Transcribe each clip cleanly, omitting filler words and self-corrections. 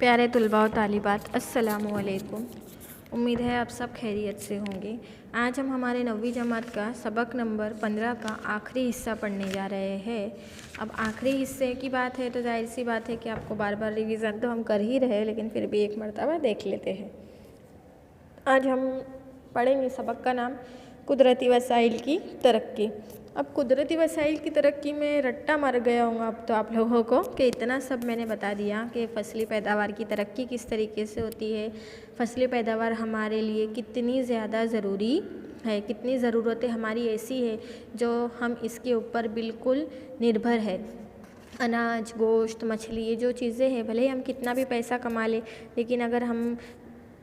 प्यारे तलबा व तालिबात, अस्सलामु अलैकुम। उम्मीद है आप सब खैरियत से होंगे। आज हम हमारे 9वीं जमात का सबक नंबर 15 का आखिरी हिस्सा पढ़ने जा रहे हैं। अब आखिरी हिस्से की बात है तो जाहिर सी बात है कि आपको बार बार रिवीज़न तो हम कर ही रहे हैं, लेकिन फिर भी एक मर्तबा देख लेते हैं। आज हम पढ़ेंगे सबक का नाम कुदरती वसाइल की तरक्की। अब कुदरती वसाइल की तरक्की में रट्टा मर गया होगा अब तो आप लोगों को कि इतना सब मैंने बता दिया कि फसली पैदावार की तरक्की किस तरीके से होती है, फसली पैदावार हमारे लिए कितनी ज़्यादा ज़रूरी है, कितनी ज़रूरतें हमारी ऐसी है जो हम इसके ऊपर बिल्कुल निर्भर है। अनाज, गोश्त, मछली, ये जो चीज़ें हैं, भले ही हम कितना भी पैसा कमा लें, लेकिन अगर हम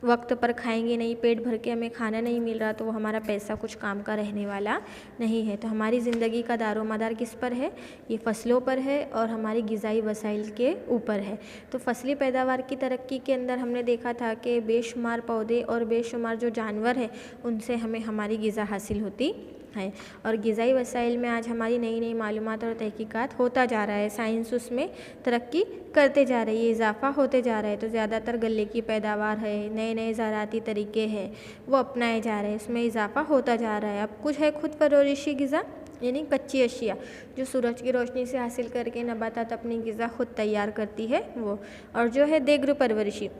वक्त पर खाएंगे नहीं, पेट भर के हमें खाना नहीं मिल रहा, तो वो हमारा पैसा कुछ काम का रहने वाला नहीं है। तो हमारी ज़िंदगी का दारोमदार किस पर है? ये फसलों पर है और हमारी ग़िज़ाई वसाइल के ऊपर है। तो फसली पैदावार की तरक्की के अंदर हमने देखा था कि बेशुमार पौधे और बेशुमार जो जानवर हैं, उनसे हमें हमारी ग़िज़ा हासिल होती है। और ग़िज़ाई वसाइल में आज हमारी नई नई मालूमात और तहकीकात होता जा रहा है, साइंस उसमें तरक्की करते जा रही है, इजाफा होते जा रहा है। तो ज़्यादातर गले की पैदावार है, नए नए ज़राती तरीके हैं, वो अपनाए जा रहे हैं, उसमें इजाफा होता जा रहा है। अब कुछ है खुद परवरिशी ग़िज़ा, यानी कच्ची अशिया जो सूरज की रोशनी से हासिल करके नबातात अपनी ग़िज़ा खुद तैयार करती है वो। और जो है देग्र परवरिशी,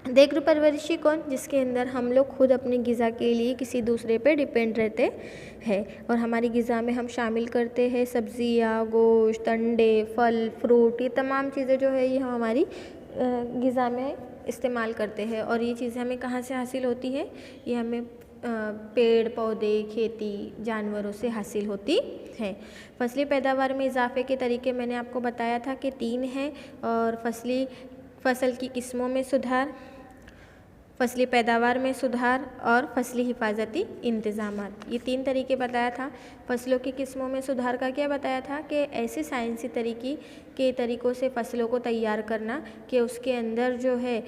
देग्र परवरिशी कौन? जिसके अंदर हम लोग खुद अपनी ग़िज़ा के लिए किसी दूसरे पे डिपेंड रहते हैं और हमारी ग़िज़ा में हम शामिल करते हैं सब्ज़ियाँ, गोश्त, अंडे, फल, फ्रूट, ये तमाम चीज़ें जो है ये हम हमारी ग़िज़ा में इस्तेमाल करते हैं। और ये चीज़ें हमें कहाँ से हासिल होती है? ये हमें पेड़ पौधे, खेती, जानवरों से हासिल होती है। फसली पैदावार में इजाफे के तरीके मैंने आपको बताया था कि 3 हैं, और फसल की किस्मों में सुधार, फसली पैदावार में सुधार और फसली हिफाजती इंतज़ामात, ये 3 तरीके बताया था। फसलों की किस्मों में सुधार का क्या बताया था कि ऐसे साइंसी तरीकों से फसलों को तैयार करना कि उसके अंदर जो है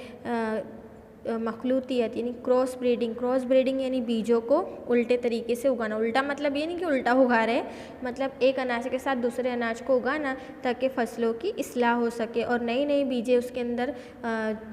मखलूतियत यानी क्रॉस ब्रीडिंग यानी बीजों को उल्टे तरीके से उगाना। उल्टा मतलब ये नहीं कि उल्टा उगा रहे, मतलब एक अनाज के साथ दूसरे अनाज को उगाना ताकि फसलों की इस्लाह हो सके और नई नई बीजें उसके अंदर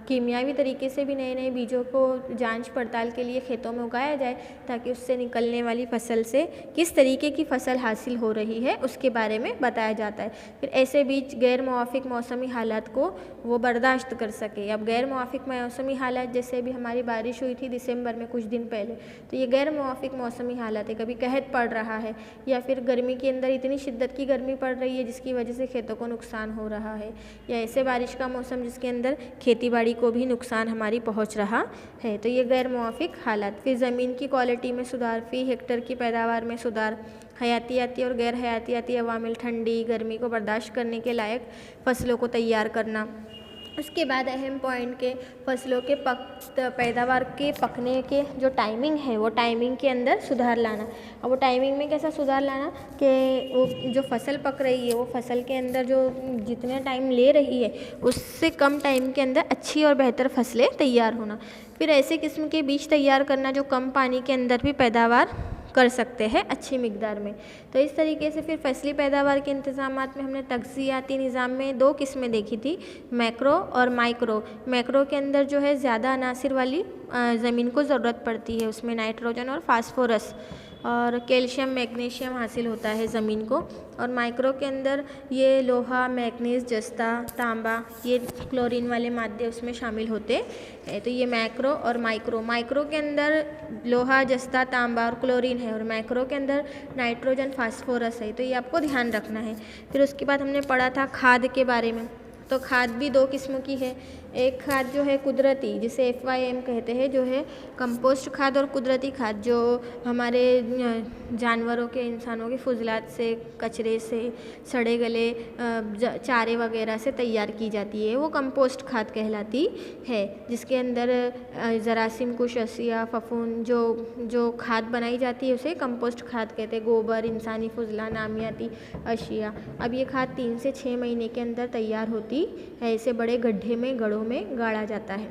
कीमियावी तरीके से भी नए नए बीजों को जांच पड़ताल के लिए खेतों में उगाया जाए ताकि उससे निकलने वाली फसल से किस तरीके की फसल हासिल हो रही है उसके बारे में बताया जाता है। फिर ऐसे बीज गैर मुवाफिक मौसमी हालात को वो बर्दाश्त कर सके। अब गैर मुवाफिक मौसमी हालात जैसे भी हमारी बारिश हुई थी दिसंबर में कुछ दिन पहले, तो ये गैर मुवाफिक मौसमी हालात है, कभी कहत पड़ रहा है या फिर गर्मी के अंदर इतनी शिद्दत की गर्मी पड़ रही है जिसकी वजह से खेतों को नुकसान हो रहा है, या ऐसे बारिश का मौसम जिसके अंदर खेती बाड़ी को भी नुकसान हमारी पहुंच रहा है, तो ये गैर मुवाफिक हालात। फिर ज़मीन की क्वालिटी में सुधार, फी हेक्टर की पैदावार में सुधार, हयातियाती और गैर हयातियाती अवामिल, ठंडी गर्मी को बर्दाश्त करने के लायक फसलों को तैयार करना। उसके बाद अहम पॉइंट के फसलों के पैदावार के पकने के जो टाइमिंग है वो टाइमिंग के अंदर सुधार लाना। अब वो टाइमिंग में कैसा सुधार लाना कि वो जो फसल पक रही है वो फसल के अंदर जो जितने टाइम ले रही है उससे कम टाइम के अंदर अच्छी और बेहतर फसलें तैयार होना। फिर ऐसे किस्म के बीज तैयार करना जो कम पानी के अंदर भी पैदावार कर सकते हैं अच्छी मिकदार में। तो इस तरीके से फिर फसली पैदावार के इंतज़ामात में हमने तग़ज़ियाती निज़ाम में 2 किस्में देखी थी, मैक्रो और माइक्रो। मैक्रो के अंदर जो है ज़्यादा अनासिर वाली ज़मीन को ज़रूरत पड़ती है, उसमें नाइट्रोजन और फास्फोरस और कैल्शियम मैग्नीशियम हासिल होता है ज़मीन को। और माइक्रो के अंदर ये लोहा, मैग्नीज, जस्ता, तांबा, ये क्लोरीन वाले मादे उसमें शामिल होते हैं। तो ये मैक्रो और माइक्रो के अंदर लोहा, जस्ता, तांबा और क्लोरीन है, और मैक्रो के अंदर नाइट्रोजन, फास्फोरस है, तो ये आपको ध्यान रखना है। फिर उसके बाद हमने पढ़ा था खाद के बारे में। तो खाद भी 2 किस्म की है, एक खाद जो है कुदरती जिसे FYM कहते हैं, जो है कंपोस्ट खाद, और कुदरती खाद जो हमारे जानवरों के, इंसानों के फुजलात से, कचरे से, सड़े गले चारे वगैरह से तैयार की जाती है, वो कंपोस्ट खाद कहलाती है, जिसके अंदर जरासीम कुश अशिया, फफूंद जो खाद बनाई जाती है उसे कंपोस्ट खाद कहते हैं। गोबर, इंसानी फुजला, नामियाती अशिया। अब ये खाद 3 से 6 महीने के अंदर तैयार होती है, ऐसे बड़े गड्ढे में, गड़ों में गाड़ा जाता है।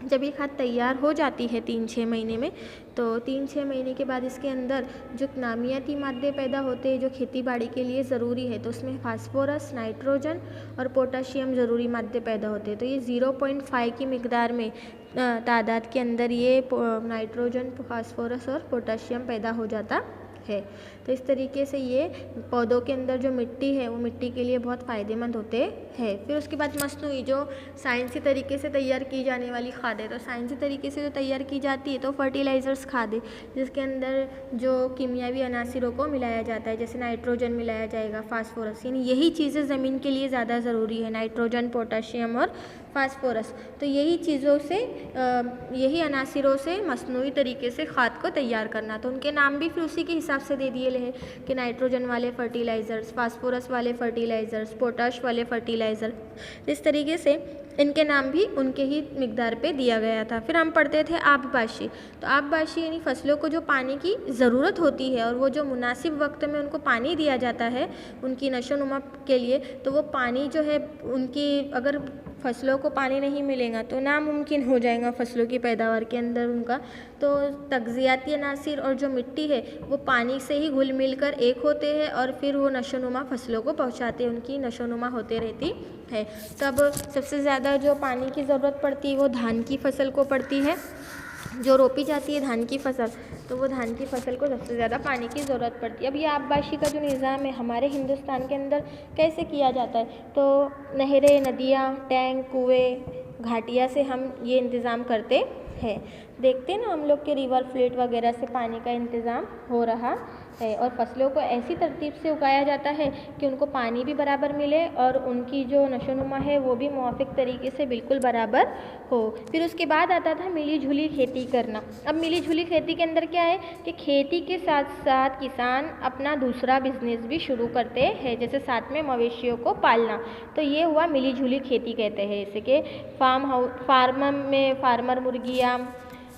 जब ये खाद तैयार हो जाती है 3-6 महीने में, तो 3-6 महीने के बाद इसके अंदर जो नामियाती मादे पैदा होते हैं जो खेती बाड़ी के लिए ज़रूरी है, तो उसमें फास्फोरस, नाइट्रोजन और पोटाशियम ज़रूरी मादे पैदा होते हैं। तो ये 0.5 की मिकदार में तादाद के अंदर ये नाइट्रोजन, फास्फोरस और पोटाशियम पैदा हो जाता है। तो इस तरीके से ये पौधों के अंदर जो मिट्टी है वो मिट्टी के लिए बहुत फ़ायदेमंद होते हैं। फिर उसके बाद मसनूई जो साइंसी तरीके से तैयार की जाने वाली खाद है, तो साइंसी तरीके से जो तैयार की जाती है तो फर्टिलाइज़र्स खाद है, जिसके अंदर जो कीमियावी अनासिरों को मिलाया जाता है, जैसे नाइट्रोजन मिलाया जाएगा, फास्फोरस, यानी यही चीज़ें ज़मीन के लिए ज़्यादा ज़रूरी है, नाइट्रोजन, पोटाशियम और फास्फोरस। तो यही चीज़ों से यही अनासिरों से मसनूई तरीके से खाद को तैयार करना। तो उनके नाम भी फिर उसी के हिसाब से दे दिए हैं कि नाइट्रोजन वाले फर्टिलाइज़र्स, फास्फोरस वाले फर्टिलाइज़र्स, पोटाश वाले फर्टिलाइज़र, इस तरीके से इनके नाम भी उनके ही मिकदार पे दिया गया था। फिर हम पढ़ते थे आबपाशी। तो आबपाशी यानी फसलों को जो पानी की ज़रूरत होती है और वो जो मुनासिब वक्त में उनको पानी दिया जाता है उनकी नशोनुमा के लिए, तो वो पानी जो है उनकी, अगर फसलों को पानी नहीं मिलेगा तो नामुमकिन हो जाएगा फसलों की पैदावार के अंदर उनका। तो तग़ज़ियाती अनासिर और जो मिट्टी है वो पानी से ही घुल मिल कर एक होते हैं और फिर वो नशोनुमा फसलों को पहुंचाते हैं, उनकी नशोनुमा होते रहती है। तब सबसे ज़्यादा जो पानी की ज़रूरत पड़ती है वो धान की फसल को पड़ती है, जो रोपी जाती है धान की फसल, तो वो धान की फसल को सबसे ज़्यादा पानी की ज़रूरत पड़ती है। अब ये आबपाशी का जो निज़ाम है हमारे हिंदुस्तान के अंदर कैसे किया जाता है, तो नहरें, नदियाँ, टैंक, कुएँ, घाटियाँ से हम ये इंतज़ाम करते हैं। देखते हैं ना हम लोग के रिवर फ्लेट वगैरह से पानी का इंतज़ाम हो रहा है और फसलों को ऐसी तरतीब से उगाया जाता है कि उनको पानी भी बराबर मिले और उनकी जो नशोनुमा है वो भी मुआफ़िक तरीके से बिल्कुल बराबर हो। फिर उसके बाद आता था मिली जुली खेती करना। अब मिली जुली खेती के अंदर क्या है कि खेती के साथ साथ किसान अपना दूसरा बिजनेस भी शुरू करते हैं, जैसे साथ में मवेशियों को पालना। तो ये हुआ मिली जुली खेती कहते हैं, जैसे कि फार्मर मुर्गियाँ,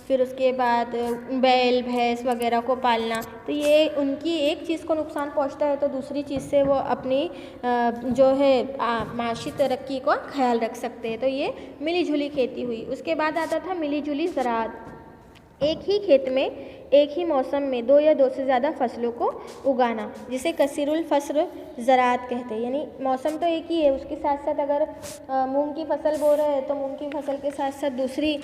फिर उसके बाद बैल भैंस वगैरह को पालना। तो ये उनकी एक चीज़ को नुकसान पहुंचता है तो दूसरी चीज़ से वो अपनी जो है माशी तरक्की का ख्याल रख सकते हैं। तो ये मिली जुली खेती हुई। उसके बाद आता था मिली जुली ज़राअत। एक ही खेत में एक ही मौसम में 2 या 2 से ज़्यादा फसलों को उगाना, जिसे कसीरुल फसल ज़राअत कहते हैं। यानी मौसम तो एक ही है, उसके साथ साथ अगर मूंग की फसल बो रहे हैं तो मूंग की फसल के साथ साथ दूसरी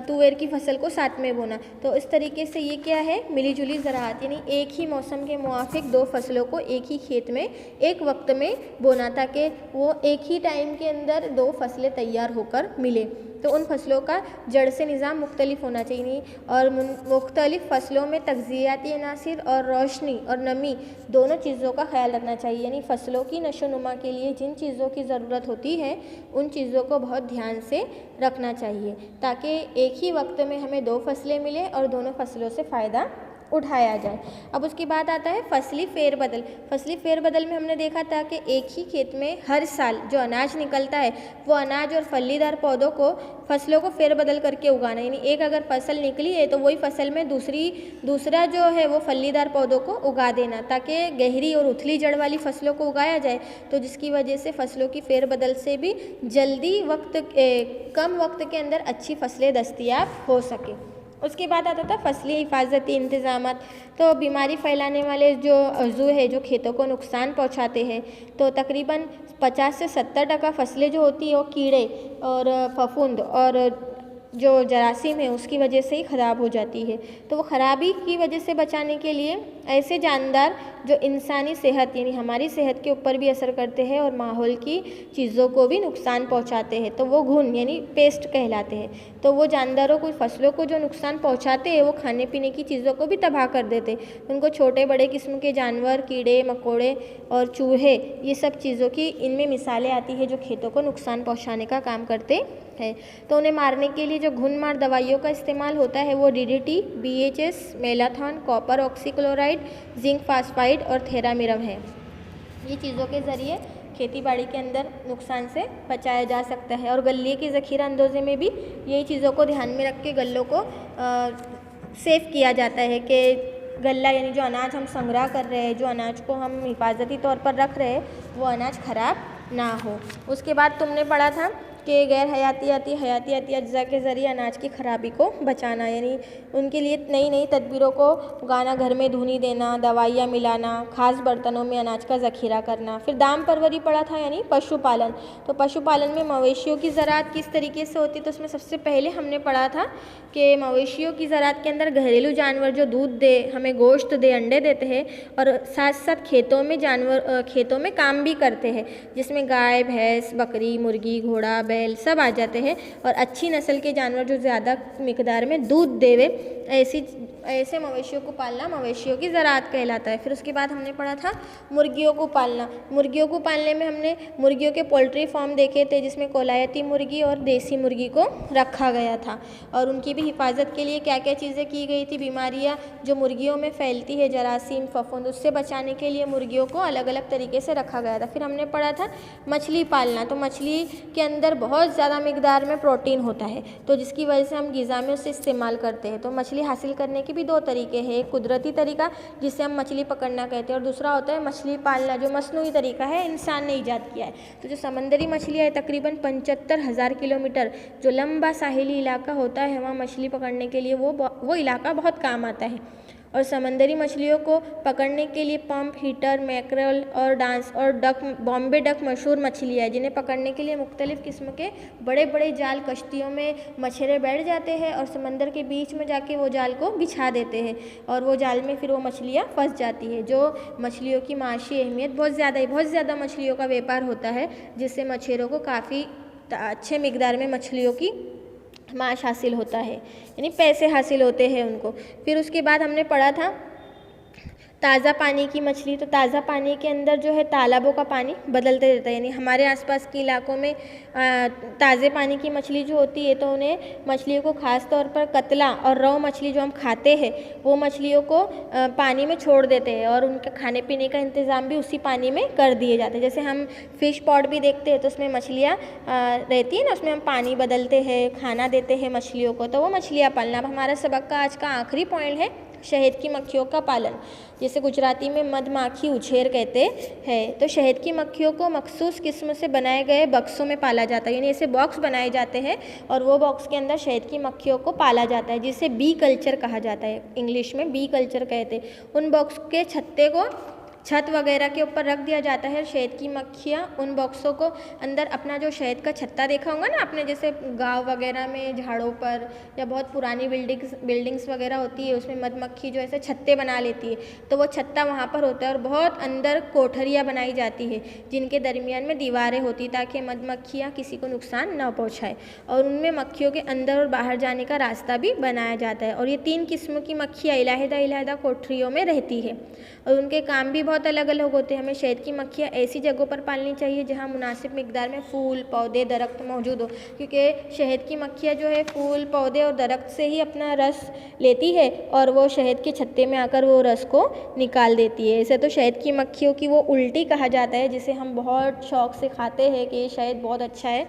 तुअर की फसल को साथ में बोना। तो इस तरीके से ये क्या है, मिली जुली ज़राअत, यानी एक ही मौसम के मुआफ़िक 2 फसलों को एक ही खेत में एक वक्त में बोना, ताकि वो एक ही टाइम के अंदर 2 फसलें तैयार होकर मिले। तो उन फसलों का जड़ से निज़ाम मुख्तलिफ होना चाहिए और मुख्तलिफ फसलों में तग़ज़ियाती अनासिर और रोशनी और नमी दोनों चीज़ों का ख्याल रखना चाहिए। यानी फसलों की नशोनुमा के लिए जिन चीज़ों की ज़रूरत होती है उन चीज़ों को बहुत ध्यान से रखना चाहिए, ताकि एक ही वक्त में हमें 2 फसलें मिले और दोनों फसलों से फ़ायदा उठाया जाए। अब उसके बाद आता है फसली फेरबदल। फसली फेरबदल में हमने देखा था कि एक ही खेत में हर साल जो अनाज निकलता है वो अनाज और फलीदार पौधों को, फसलों को फेरबदल करके उगाना। यानी एक अगर फसल निकली है तो वही फसल में दूसरा जो है वो फलीदार पौधों को उगा देना, ताकि गहरी और उथली जड़ वाली फसलों को उगाया जाए, तो जिसकी वजह से फसलों की फेरबदल से भी जल्दी कम वक्त के अंदर अच्छी फसलें दस्तयाब हो सके। उसके बाद आता था फसली हिफाजती इंतज़ामात। तो बीमारी फैलाने वाले जो अज़ू है जो खेतों को नुकसान पहुंचाते हैं, तो तकरीबन 50 से 70% फसलें जो होती है वो कीड़े और फफूंद और जो जरासीम है उसकी वजह से ही ख़राब हो जाती है। तो वो ख़राबी की वजह से बचाने के लिए ऐसे जानदार जो इंसानी सेहत यानी हमारी सेहत के ऊपर भी असर करते हैं और माहौल की चीज़ों को भी नुकसान पहुंचाते हैं, तो वो घुन यानी पेस्ट कहलाते हैं। तो वो जानदारों को, फसलों को जो नुकसान पहुंचाते हैं वो खाने पीने की चीज़ों को भी तबाह कर देते हैं। उनको छोटे बड़े किस्म के जानवर, कीड़े मकोड़े और चूहे, ये सब चीज़ों की इनमें मिसालें आती है जो खेतों को नुकसान पहुँचाने का काम करते है। तो उन्हें मारने के लिए जो घुन मार दवाइयों का इस्तेमाल होता है वो DDT, BHS, malathion, copper oxychloride, zinc phosphide और थेरामिरम है। ये चीज़ों के ज़रिए खेती बाड़ी के अंदर नुकसान से बचाया जा सकता है। और गल्ले की ज़ख़ीरा अंदोज़े में भी यही चीज़ों को ध्यान में रख के गल्लों को सेव किया जाता है कि गल्ला यानी जो अनाज हम संग्रह कर रहे हैं, जो अनाज को हम हिफाजती तौर पर रख रहे हैं, वो अनाज ख़राब ना हो। उसके बाद तुमने पढ़ा था के गैर हयातियाती अज्जा के ज़रिए अनाज की खराबी को बचाना, यानी उनके लिए नई नई तदबीरों को उगाना, घर में धुनी देना, दवाइयाँ मिलाना, खास बर्तनों में अनाज का ज़ख़ीरा करना। फिर दाम परवरी पड़ा था यानी पशुपालन। तो पशुपालन में मवेशियों की ज़राअत किस तरीके से होती है, तो उसमें सबसे पहले हमने पढ़ा था कि मवेशियों की ज़राअत के अंदर घरेलू जानवर जो दूध दे, हमें गोश्त दे, अंडे देते हैं और साथ साथ खेतों में काम भी करते हैं, जिसमें गाय, भैंस, बकरी, मुर्गी, घोड़ा, बैल सब आ जाते हैं। और अच्छी नस्ल के जानवर जो ज़्यादा मिकदार में दूध देवे, ऐसे मवेशियों को पालना मवेशियों की ज़राअत कहलाता है। फिर उसके बाद हमने पढ़ा था मुर्गियों को पालना। मुर्गियों को पालने में हमने मुर्गियों के पोल्ट्री फार्म देखे थे, जिसमें कोलायती मुर्गी और देसी मुर्गी को रखा गया था और उनकी भी हिफाजत के लिए क्या क्या चीज़ें की गई थी। बीमारियां जो मुर्गियों में फैलती है, जरासीम, फफूंद, उससे बचाने के लिए मुर्गियों को अलग अलग तरीके से रखा गया था। फिर हमने पढ़ा था मछली पालना। तो मछली के अंदर बहुत ज़्यादा मिकदार में प्रोटीन होता है, तो जिसकी वजह से हम ग़िज़ा में उसे इस्तेमाल करते हैं। तो मछली हासिल करने के भी दो तरीके हैं, एक कुदरती तरीका जिससे हम मछली पकड़ना कहते हैं और दूसरा होता है मछली पालना, जो मसनूई तरीका है, इंसान ने ईजाद किया है। तो जो समंदरी मछलियाँ है, तकरीबन 75,000 किलोमीटर जो लंबा साहिली इलाका होता है, वहाँ मछली पकड़ने के लिए वो इलाका बहुत काम आता है। और समंदरी मछलियों को पकड़ने के लिए पंप, हीटर, मैकरल और डांस और डक, बॉम्बे डक मशहूर मछली है, जिन्हें पकड़ने के लिए मुख्तलिफ़ किस्म के बड़े बड़े जाल कश्तियों में मछेरे बैठ जाते हैं और समंदर के बीच में जाके वो जाल को बिछा देते हैं और वो जाल में फिर वो मछलियाँ फंस जाती है। जो मछलियों की माशी अहमियत बहुत ज़्यादा मछलियों का व्यापार होता है, जिससे मछेरों को काफ़ी अच्छे मिकदार में मछलियों की माश हासिल होता है, यानी पैसे हासिल होते हैं उनको। फिर उसके बाद हमने पढ़ा था ताज़ा पानी की मछली। तो ताज़ा पानी के अंदर जो है तालाबों का पानी बदलते रहता है, यानी हमारे आसपास के इलाकों में ताज़े पानी की मछली जो होती है, तो उन्हें मछलियों को ख़ास तौर पर कतला और रौ मछली जो हम खाते हैं, वो मछलियों को पानी में छोड़ देते हैं और उनके खाने पीने का इंतज़ाम भी उसी पानी में कर दिए जाते हैं। जैसे हम फ़िश पॉट भी देखते हैं, तो उसमें मछलियाँ रहती है ना, उसमें हम पानी बदलते हैं, खाना देते हैं मछलियों को, तो वो मछलियाँ पालना। अब हमारा सबक का आज का आखिरी पॉइंट है शहद की मक्खियों का पालन, जिसे गुजराती में मधमाखी उछेर कहते हैं। तो शहद की मक्खियों को मखसूस किस्म से बनाए गए बक्सों में पाला जाता है, यानी ऐसे बॉक्स बनाए जाते हैं और वो बॉक्स के अंदर शहद की मक्खियों को पाला जाता है, जिसे बी कल्चर कहा जाता है। इंग्लिश में बी कल्चर कहते हैं। उन बॉक्स के छत्ते को छत वगैरह के ऊपर रख दिया जाता है। शहद की मक्खियाँ उन बॉक्सों को अंदर अपना जो शहद का छत्ता देखा होगा ना आपने, जैसे गांव वगैरह में झाड़ों पर या बहुत पुरानी बिल्डिंग्स वगैरह होती है, उसमें मधुमक्खी जो ऐसे छत्ते बना लेती है, तो वो छत्ता वहाँ पर होता है और बहुत अंदर कोठरियाँ बनाई जाती है, जिनके दरमियान में दीवारें होती है, ताकि मधुमक्खियाँ किसी को नुकसान न पहुँचाए। और उनमें मक्खियों के अंदर और बाहर जाने का रास्ता भी बनाया जाता है। और ये 3 किस्म की मक्खियाँ इलाहिदा कोठरियों में रहती है और उनके काम भी बहुत अलग अलग होते हैं। हमें शहद की मक्खियाँ ऐसी जगहों पर पालनी चाहिए जहाँ मुनासिब मिकदार में फूल, पौधे, दरख्त मौजूद हो, क्योंकि शहद की मक्खियाँ जो है फूल, पौधे और दरख्त से ही अपना रस लेती है और वो शहद के छत्ते में आकर वो रस को निकाल देती है। ऐसे तो शहद की मक्खियों की वो उल्टी कहा जाता है, जिसे हम बहुत शौक़ से खाते हैं कि ये शहद बहुत अच्छा है,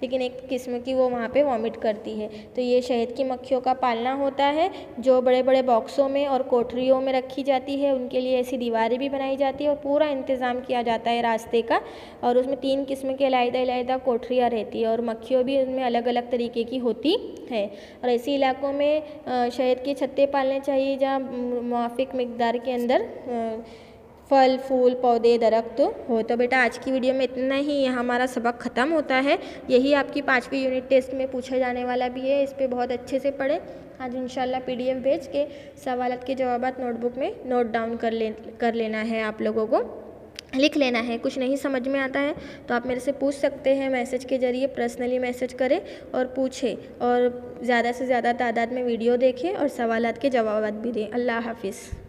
लेकिन एक किस्म की वो वहाँ पे वॉमिट करती है। तो ये शहद की मक्खियों का पालना होता है, जो बड़े बड़े बॉक्सों में और कोठरियों में रखी जाती है। उनके लिए ऐसी दीवारें भी बनाई जाती है और पूरा इंतज़ाम किया जाता है रास्ते का, और उसमें 3 किस्म के अलग-अलग कोठरियाँ रहती है और मक्खियों भी उनमें अलग अलग तरीके की होती है। और ऐसे इलाकों में शहद के छत्ते पालने चाहिए जहाँ मुआफ़िक मिकदार के अंदर फल, फूल, पौधे, दरख्त हो। तो बेटा आज की वीडियो में इतना ही, यहाँ हमारा सबक ख़त्म होता है। यही आपकी 5वीं यूनिट टेस्ट में पूछा जाने वाला भी है, इस पर बहुत अच्छे से पढ़ें। आज इंशाल्लाह PDF भेज के सवालात के जवाबात नोटबुक में नोट डाउन कर लेना है, आप लोगों को लिख लेना है। कुछ नहीं समझ में आता है तो आप मेरे से पूछ सकते हैं, मैसेज के ज़रिए पर्सनली मैसेज करें और पूछें, और ज़्यादा से ज़्यादा तादाद में वीडियो देखें और सवालात के जवाबात भी दें। अल्लाह हाफिज़।